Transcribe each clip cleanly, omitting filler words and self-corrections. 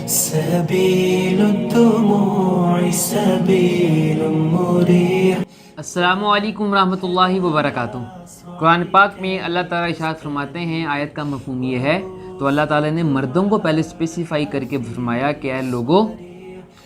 سبيل الدموع سبيل مريح. السلام علیکم ورحمۃ اللہ وبرکاتہ۔ قرآن پاک میں اللہ تعالیٰ ارشاد فرماتے ہیں، آیت کا مفہوم یہ ہے، تو اللہ تعالیٰ نے مردوں کو پہلے اسپیسیفائی کر کے فرمایا کہ اے لوگوں،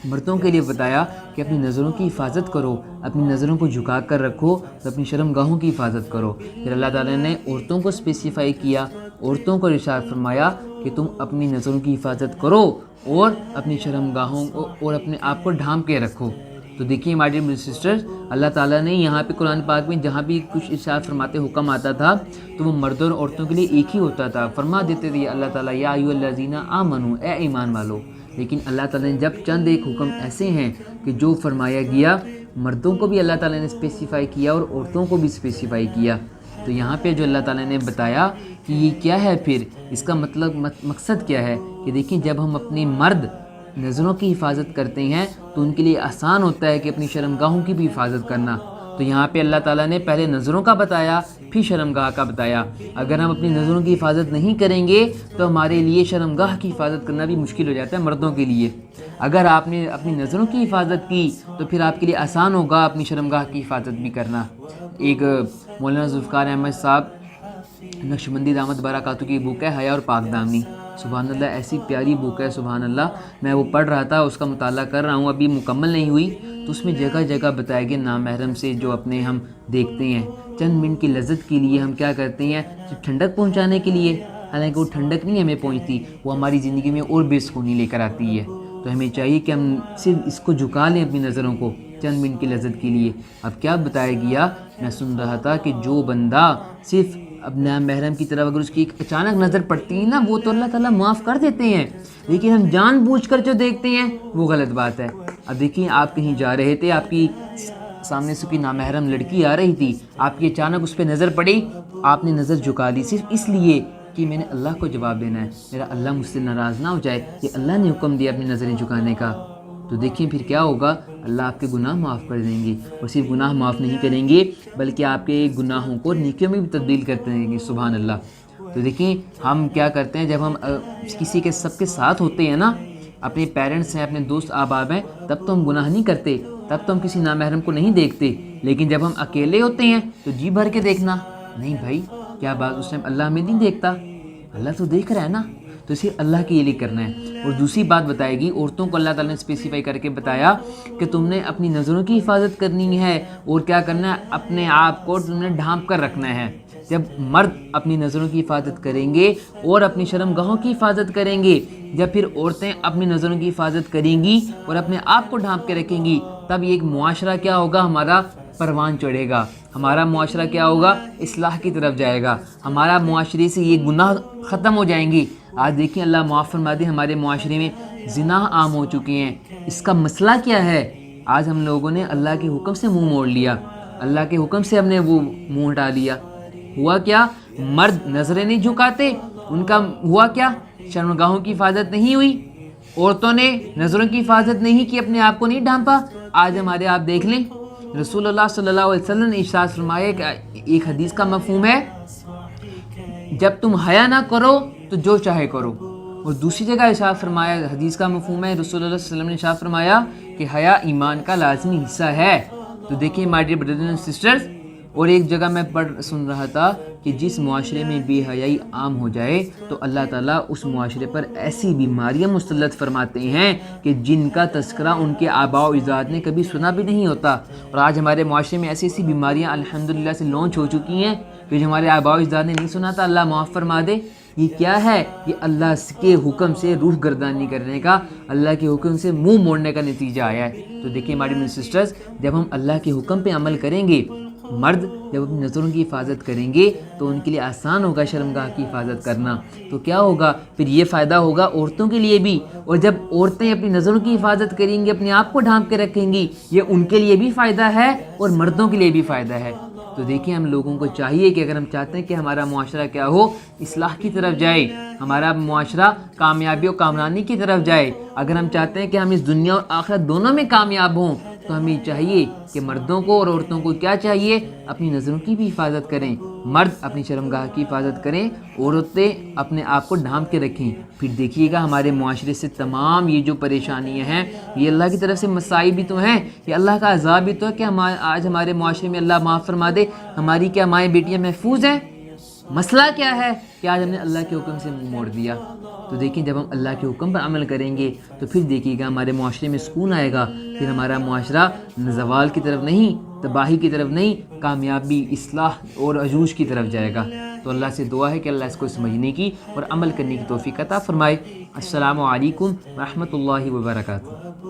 مردوں کے لیے بتایا کہ اپنی نظروں کی حفاظت کرو، اپنی نظروں کو جھکا کر رکھو تو اپنی شرم گاہوں کی حفاظت کرو۔ پھر اللہ تعالیٰ نے عورتوں کو اسپیسیفائی کیا، عورتوں کو ارشاد فرمایا کہ تم اپنی نظروں کی حفاظت کرو اور اپنی شرم گاہوں کو اور اپنے آپ کو ڈھانپ کے رکھو۔ تو دیکھیے ہمارے سسٹرز، اللہ تعالیٰ نے یہاں پہ قرآن پاک میں جہاں بھی کچھ ارشاد فرماتے حکم آتا تھا تو وہ مردوں اور عورتوں کے لیے ایک ہی ہوتا تھا، فرما دیتے تھے اللہ تعالیٰ یا ایھا الذین آمنو، اے ایمان والو۔ لیکن اللہ تعالیٰ نے جب چند ایک حکم ایسے ہیں کہ جو فرمایا گیا، مردوں کو بھی اللہ تعالیٰ نے اسپیسیفائی کیا اور عورتوں کو بھی اسپیسیفائی کیا۔ تو یہاں پہ جو اللہ تعالیٰ نے بتایا کہ یہ کیا ہے، پھر اس کا مطلب مقصد کیا ہے کہ دیکھیں جب ہم اپنی مرد نظروں کی حفاظت کرتے ہیں تو ان کے لیے آسان ہوتا ہے کہ اپنی شرمگاہوں کی بھی حفاظت کرنا۔ تو یہاں پہ اللہ تعالیٰ نے پہلے نظروں کا بتایا، پھر شرمگاہ کا بتایا۔ اگر ہم اپنی نظروں کی حفاظت نہیں کریں گے تو ہمارے لیے شرمگاہ کی حفاظت کرنا بھی مشکل ہو جاتا ہے مردوں کے لیے۔ اگر آپ نے اپنی نظروں کی حفاظت کی تو پھر آپ کے لیے آسان ہوگا اپنی شرمگاہ کی حفاظت بھی کرنا۔ ایک مولانا ذوالفقار احمد صاحب نقشبندی دامت برکاتہ کی بک ہے حیا اور پاک دامنی، سبحان اللہ، ایسی پیاری بک ہے، سبحان اللہ۔ میں وہ پڑھ رہا تھا، اس کا مطالعہ کر رہا ہوں، ابھی مکمل نہیں ہوئی۔ تو اس میں جگہ جگہ بتایا گیا نامحرم سے جو اپنے ہم دیکھتے ہیں، چند منٹ کی لذت کے لیے ہم کیا کرتے ہیں، صرف ٹھنڈک پہنچانے کے لیے، حالانکہ وہ ٹھنڈک نہیں ہمیں پہنچتی، وہ ہماری زندگی میں اور بے سکونی لے کر آتی ہے۔ تو ہمیں چاہیے کہ ہم صرف اس کو جھکا لیں اپنی نظروں کو چند منٹ کی لذت کے لیے۔ اب کیا بتایا گیا، میں سن رہا تھا کہ جو بندہ صرف اپنا محرم کی طرف اگر اس کی ایک اچانک نظر پڑتی ہے نا، وہ تو اللہ تعالیٰ معاف کر دیتے ہیں، لیکن ہم جان بوجھ کر جو دیکھتے ہیں وہ غلط بات ہے۔ اب دیکھیں آپ کہیں جا رہے تھے، آپ کی سامنے سے کوئی نامحرم لڑکی آ رہی تھی، آپ کی اچانک اس پہ نظر پڑی، آپ نے نظر جھکا لی صرف اس لیے کہ میں نے اللہ کو جواب دینا ہے، میرا اللہ مجھ سے ناراض نہ ہو جائے، یہ اللہ نے حکم دیا اپنی نظریں جھکانے کا۔ تو دیکھیں پھر کیا ہوگا، اللہ آپ کے گناہ معاف کر دیں گے، اور صرف گناہ معاف نہیں کریں گے بلکہ آپ کے گناہوں کو نیکیوں میں بھی تبدیل کرتے رہیں گے، سبحان اللہ۔ تو دیکھیں ہم کیا کرتے ہیں، جب ہم کسی کے سب کے ساتھ ہوتے ہیں نا، اپنے پیرنٹس ہیں، اپنے دوست احباب ہیں، تب تو ہم گناہ نہیں کرتے، تب تو ہم کسی نامحرم کو نہیں دیکھتے، لیکن جب ہم اکیلے ہوتے ہیں تو جی بھر کے دیکھنا، نہیں بھائی کیا بات، اس ٹائم اللہ ہمیں نہیں دیکھتا، اللہ تو دیکھ رہا ہے نا، تو صرف اللہ کے لیے کرنا ہے۔ اور دوسری بات بتائے گی، عورتوں کو اللہ تعالیٰ نے اسپیسیفائی کر کے بتایا کہ تم نے اپنی نظروں کی حفاظت کرنی ہے اور کیا کرنا ہے، اپنے آپ کو تم نے ڈھانپ کر رکھنا ہے۔ جب مرد اپنی نظروں کی حفاظت کریں گے اور اپنی شرم گاہوں کی حفاظت کریں گے، جب پھر عورتیں اپنی نظروں کی حفاظت کریں گی اور اپنے آپ کو ڈھانپ کے رکھیں گی، تب ایک معاشرہ کیا ہوگا، ہمارا پروان چڑھے گا، ہمارا معاشرہ کیا ہوگا، اصلاح کی طرف جائے گا، ہمارا معاشرے سے یہ گناہ ختم ہو جائیں گے۔ آج دیکھیں اللہ معاف فرما دے، ہمارے معاشرے میں زنا عام ہو چکے ہیں۔ اس کا مسئلہ کیا ہے، آج ہم لوگوں نے اللہ کے حکم سے منہ موڑ لیا، اللہ کے حکم سے ہم نے وہ منہ ہٹا لیا۔ ہوا کیا، مرد نظریں نہیں جھکاتے، ان کا ہوا کیا، شرمگاہوں کی حفاظت نہیں ہوئی، عورتوں نے نظروں کی حفاظت نہیں کی، اپنے آپ کو نہیں ڈھانپا۔ آج ہمارے آپ دیکھ لیں، رسول اللہ صلی اللہ علیہ وسلم نے ارشاد فرمایا کہ ایک حدیث کا مفہوم ہے، جب تم حیا نہ کرو تو جو چاہے کرو، اور دوسری جگہ ارشاد فرمایا، حدیث کا مفہوم ہے، رسول اللہ صلی اللہ علیہ وسلم نے ارشاد فرمایا کہ حیا ایمان کا لازمی حصہ ہے۔ تو دیکھیں my dear brothers and sisters, اور ایک جگہ میں سن رہا تھا کہ جس معاشرے میں بے حیائی عام ہو جائے تو اللہ تعالیٰ اس معاشرے پر ایسی بیماریاں مسلط فرماتے ہیں کہ جن کا تذکرہ ان کے آباء و اجداد نے کبھی سنا بھی نہیں ہوتا۔ اور آج ہمارے معاشرے میں ایسی ایسی بیماریاں الحمدللہ سے لانچ ہو چکی ہیں کہ جو ہمارے آباء و اجداد نے نہیں سنا تھا، اللہ معاف فرما دے۔ یہ کیا ہے، یہ اللہ کے حکم سے روح گردانی کرنے کا، اللہ کے حکم سے منہ موڑنے کا نتیجہ آیا ہے۔ تو دیکھیں ہماری سسٹرز، جب ہم اللہ کے حکم پہ عمل کریں گے، مرد جب اپنی نظروں کی حفاظت کریں گے تو ان کے لیے آسان ہوگا شرمگاہ کی حفاظت کرنا۔ تو کیا ہوگا پھر، یہ فائدہ ہوگا عورتوں کے لیے بھی، اور جب عورتیں اپنی نظروں کی حفاظت کریں گی، اپنے آپ کو ڈھانپ کے رکھیں گی، یہ ان کے لیے بھی فائدہ ہے اور مردوں کے لیے بھی فائدہ ہے۔ تو دیکھیں ہم لوگوں کو چاہیے کہ اگر ہم چاہتے ہیں کہ ہمارا معاشرہ کیا ہو، اصلاح کی طرف جائے، ہمارا معاشرہ کامیابی و کامرانی کی طرف جائے، اگر ہم چاہتے ہیں کہ ہم اس دنیا اور آخرت دونوں میں کامیاب ہوں، تو ہمیں چاہیے کہ مردوں کو اور عورتوں کو کیا چاہیے؟ اپنی نظروں کی بھی حفاظت کریں، مرد اپنی شرمگاہ کی حفاظت کریں، عورتیں اپنے آپ کو ڈھانپ کے رکھیں۔ پھر دیکھیے گا ہمارے معاشرے سے تمام یہ جو پریشانیاں ہیں یہ اللہ کی طرف سے مسائل بھی تو ہیں، یہ اللہ کا عذاب بھی تو ہے کہ آج ہمارے معاشرے میں اللہ معاف فرما دے ہماری کیا مائیں بیٹیاں محفوظ ہیں؟ مسئلہ کیا ہے کہ آج ہم نے اللہ کے حکم سے منہ موڑ دیا۔ تو دیکھیں جب ہم اللہ کے حکم پر عمل کریں گے تو پھر دیکھیے گا ہمارے معاشرے میں سکون آئے گا، پھر ہمارا معاشرہ زوال کی طرف نہیں، تباہی کی طرف نہیں، کامیابی، اصلاح اور عروج کی طرف جائے گا۔ تو اللہ سے دعا ہے کہ اللہ اس کو سمجھنے کی اور عمل کرنے کی توفیق عطا فرمائے۔ السلام علیکم ورحمۃ اللہ وبرکاتہ۔